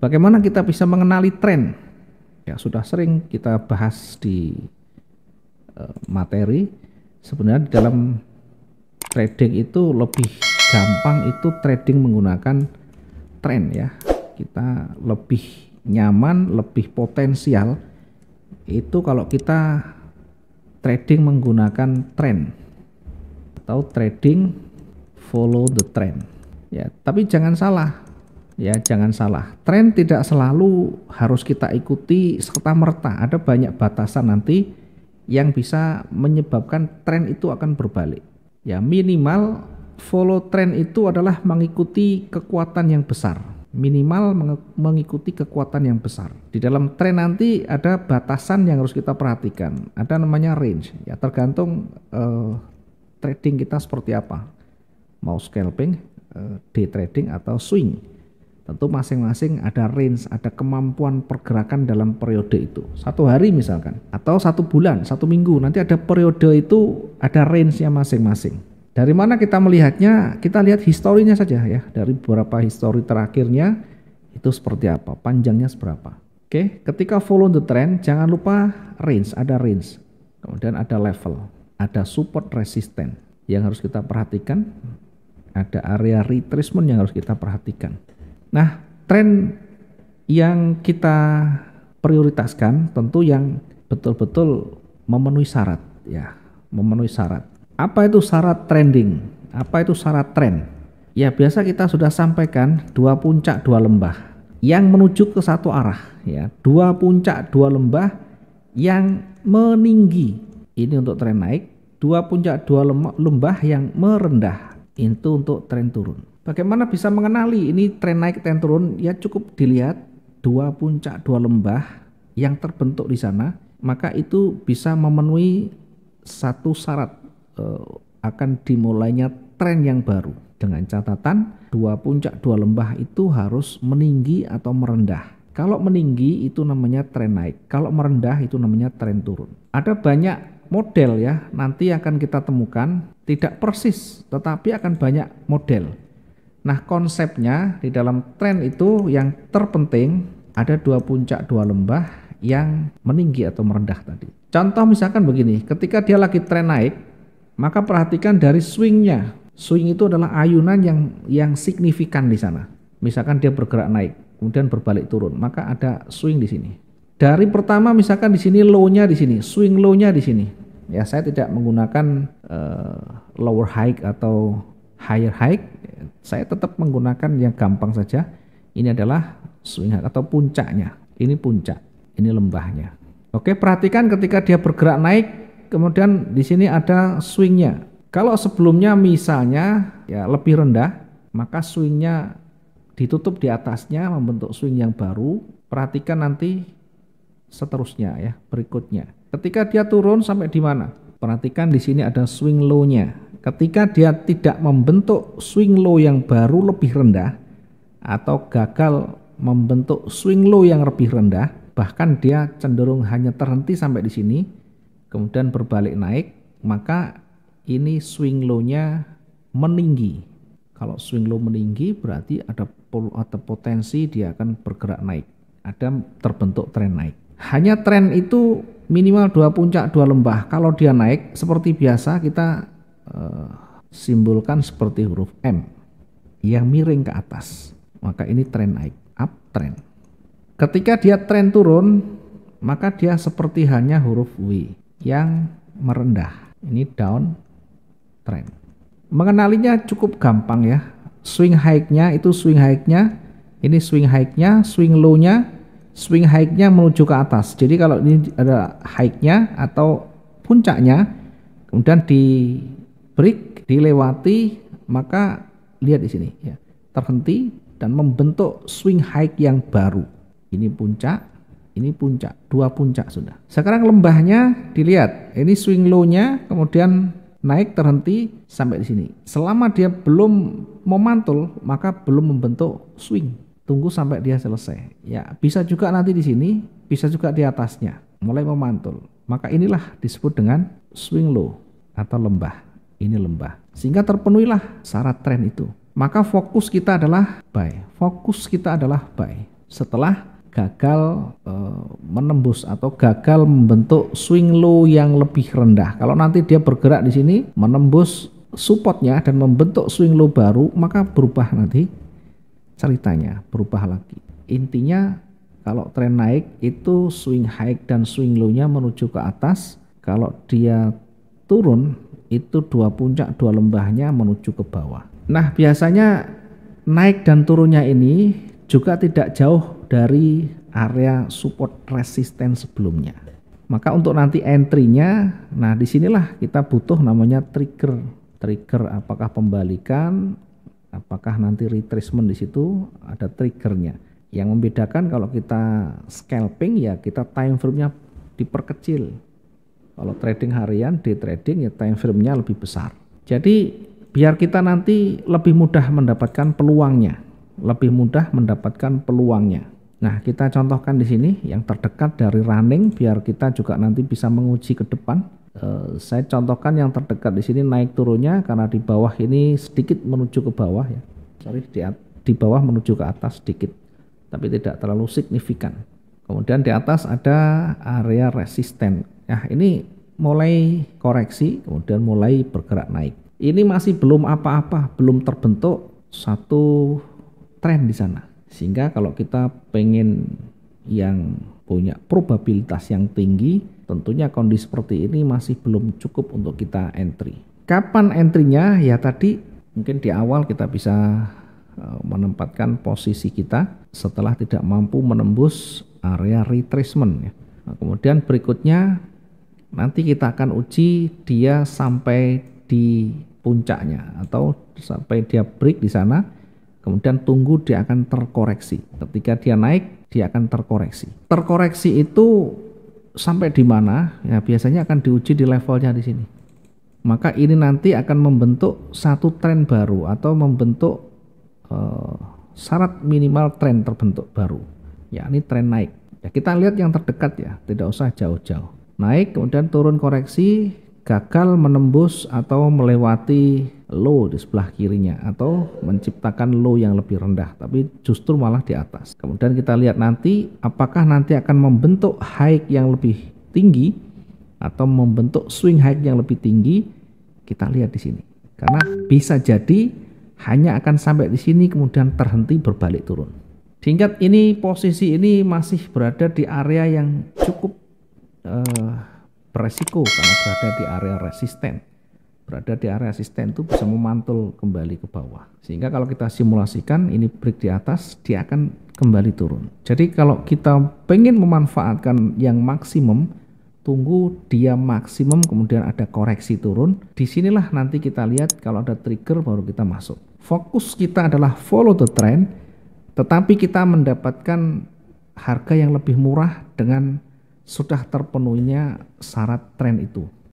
Bagaimana kita bisa mengenali tren? Ya, sudah sering kita bahas di materi. Sebenarnya di dalam trading itu lebih gampang itu trading menggunakan tren ya. Kita lebih nyaman, lebih potensial itu kalau kita trading menggunakan tren atau trading follow the trend. Ya, tapi jangan salah. Ya, jangan salah. Tren tidak selalu harus kita ikuti serta-merta. Ada banyak batasan nanti yang bisa menyebabkan tren itu akan berbalik. Ya, minimal follow trend itu adalah mengikuti kekuatan yang besar. Minimal mengikuti kekuatan yang besar. Di dalam tren nanti ada batasan yang harus kita perhatikan. Ada namanya range. Ya, tergantung trading kita seperti apa. Mau scalping, day trading atau swing. Tentu masing-masing ada range, ada kemampuan pergerakan dalam periode itu. 1 hari misalkan, atau 1 bulan, 1 minggu. Nanti ada periode itu, ada range-nya masing-masing. Dari mana kita melihatnya? Kita lihat historinya saja ya. Dari beberapa histori terakhirnya, itu seperti apa, panjangnya seberapa. Oke, ketika follow the trend, jangan lupa range, ada range. Kemudian ada level, ada support resisten yang harus kita perhatikan. Ada area retracement yang harus kita perhatikan. Nah, tren yang kita prioritaskan tentu yang betul-betul memenuhi syarat ya, memenuhi syarat. Apa itu syarat trending? Apa itu syarat tren? Ya, biasa kita sudah sampaikan 2 puncak 2 lembah yang menuju ke satu arah ya. 2 puncak 2 lembah yang meninggi. Ini untuk tren naik, 2 puncak 2 lembah yang merendah. Itu untuk tren turun. Bagaimana bisa mengenali ini tren naik, tren turun? Ya cukup dilihat 2 puncak 2 lembah yang terbentuk di sana, maka itu bisa memenuhi satu syarat akan dimulainya tren yang baru. Dengan catatan 2 puncak 2 lembah itu harus meninggi atau merendah. Kalau meninggi itu namanya tren naik, kalau merendah itu namanya tren turun. Ada banyak model ya, nanti akan kita temukan tidak persis, tetapi akan banyak model. Nah, konsepnya di dalam tren itu yang terpenting ada 2 puncak 2 lembah yang meninggi atau merendah tadi. Contoh misalkan begini, ketika dia lagi tren naik, maka perhatikan dari swingnya. Swing itu adalah ayunan yang signifikan di sana. Misalkan dia bergerak naik, kemudian berbalik turun, maka ada swing di sini. Dari pertama misalkan di sini low-nya di sini, swing low-nya di sini. Ya, saya tidak menggunakan lower high atau higher high. Saya tetap menggunakan yang gampang saja. Ini adalah swing high atau puncaknya. Ini puncak, ini lembahnya. Oke, perhatikan ketika dia bergerak naik, kemudian di sini ada swingnya. Kalau sebelumnya misalnya ya lebih rendah, maka swingnya ditutup di atasnya membentuk swing yang baru. Perhatikan nanti seterusnya ya, berikutnya. Ketika dia turun sampai di mana? Perhatikan di sini ada swing low-nya. Ketika dia tidak membentuk swing low yang baru lebih rendah atau gagal membentuk swing low yang lebih rendah, bahkan dia cenderung hanya terhenti sampai di sini, kemudian berbalik naik, maka ini swing low-nya meninggi. Kalau swing low meninggi berarti ada potensi dia akan bergerak naik, ada terbentuk tren naik. Hanya tren itu minimal 2 puncak 2 lembah. Kalau dia naik seperti biasa kita simbolkan seperti huruf M yang miring ke atas, maka ini tren naik, uptrend. Ketika dia tren turun, maka dia seperti hanya huruf W yang merendah, ini down trend. Mengenalinya cukup gampang ya. Swing high-nya itu swing high-nya, ini swing high-nya, swing low-nya, swing high-nya menuju ke atas. Jadi kalau ini ada high-nya atau puncaknya, kemudian di break, dilewati, maka lihat di sini ya, terhenti dan membentuk swing high yang baru. Ini puncak, 2 puncak sudah. Sekarang lembahnya dilihat, ini swing low-nya, kemudian naik terhenti sampai di sini. Selama dia belum memantul, maka belum membentuk swing. Tunggu sampai dia selesai. Ya, bisa juga nanti di sini, bisa juga di atasnya, mulai memantul. Maka inilah disebut dengan swing low atau lembah. Ini lembah. Sehingga terpenuhilah syarat tren itu. Maka fokus kita adalah buy. Fokus kita adalah buy. setelah gagal menembus atau gagal membentuk swing low yang lebih rendah. Kalau nanti dia bergerak di sini menembus supportnya dan membentuk swing low baru, maka berubah nanti ceritanya, berubah lagi. Intinya kalau tren naik itu swing high dan swing low-nya menuju ke atas. Kalau dia turun itu dua puncak, dua lembahnya menuju ke bawah. Nah, biasanya naik dan turunnya ini juga tidak jauh dari area support resisten sebelumnya. Maka untuk nanti entry-nya, nah disinilah kita butuh namanya trigger. Trigger apakah pembalikan, apakah nanti retracement, di situ ada triggernya. Yang membedakan kalau kita scalping ya kita time frame-nya diperkecil. Kalau trading harian, day trading ya time frame-nya lebih besar. Jadi biar kita nanti lebih mudah mendapatkan peluangnya, lebih mudah mendapatkan peluangnya. Nah, kita contohkan di sini yang terdekat dari running biar kita juga nanti bisa menguji ke depan. Saya contohkan yang terdekat di sini naik turunnya karena di bawah ini sedikit menuju ke bawah ya. Sorry, di bawah menuju ke atas sedikit, tapi tidak terlalu signifikan. Kemudian di atas ada area resisten. Nah, ini mulai koreksi, kemudian mulai bergerak naik. Ini masih belum apa-apa, belum terbentuk satu tren di sana. Sehingga kalau kita pengen yang punya probabilitas yang tinggi, tentunya kondisi seperti ini masih belum cukup untuk kita entry. Kapan entry-nya? Ya tadi mungkin di awal kita bisa menempatkan posisi kita setelah tidak mampu menembus area retracement ya. Nah, kemudian berikutnya nanti kita akan uji dia sampai di puncaknya atau sampai dia break di sana, kemudian tunggu dia akan terkoreksi. Ketika dia naik, dia akan terkoreksi. Terkoreksi itu sampai di mana? Ya biasanya akan diuji di levelnya di sini. Maka ini nanti akan membentuk satu tren baru atau membentuk syarat minimal tren terbentuk baru, yakni tren naik. Ya, kita lihat yang terdekat ya, tidak usah jauh-jauh. Naik kemudian turun koreksi, gagal menembus atau melewati low di sebelah kirinya atau menciptakan low yang lebih rendah, tapi justru malah di atas. Kemudian kita lihat nanti apakah nanti akan membentuk high yang lebih tinggi atau membentuk swing high yang lebih tinggi. Kita lihat di sini. Karena bisa jadi hanya akan sampai di sini kemudian terhenti berbalik turun. Sehingga ini posisi ini masih berada di area yang cukup beresiko karena berada di area resisten. Berada di area resisten itu bisa memantul kembali ke bawah. Sehingga kalau kita simulasikan ini break di atas, dia akan kembali turun. Jadi kalau kita pengen memanfaatkan yang maksimum, tunggu dia maksimum kemudian ada koreksi turun. Disinilah nanti kita lihat kalau ada trigger baru kita masuk. Fokus kita adalah follow the trend, tetapi kita mendapatkan harga yang lebih murah dengan sudah terpenuhinya syarat tren itu.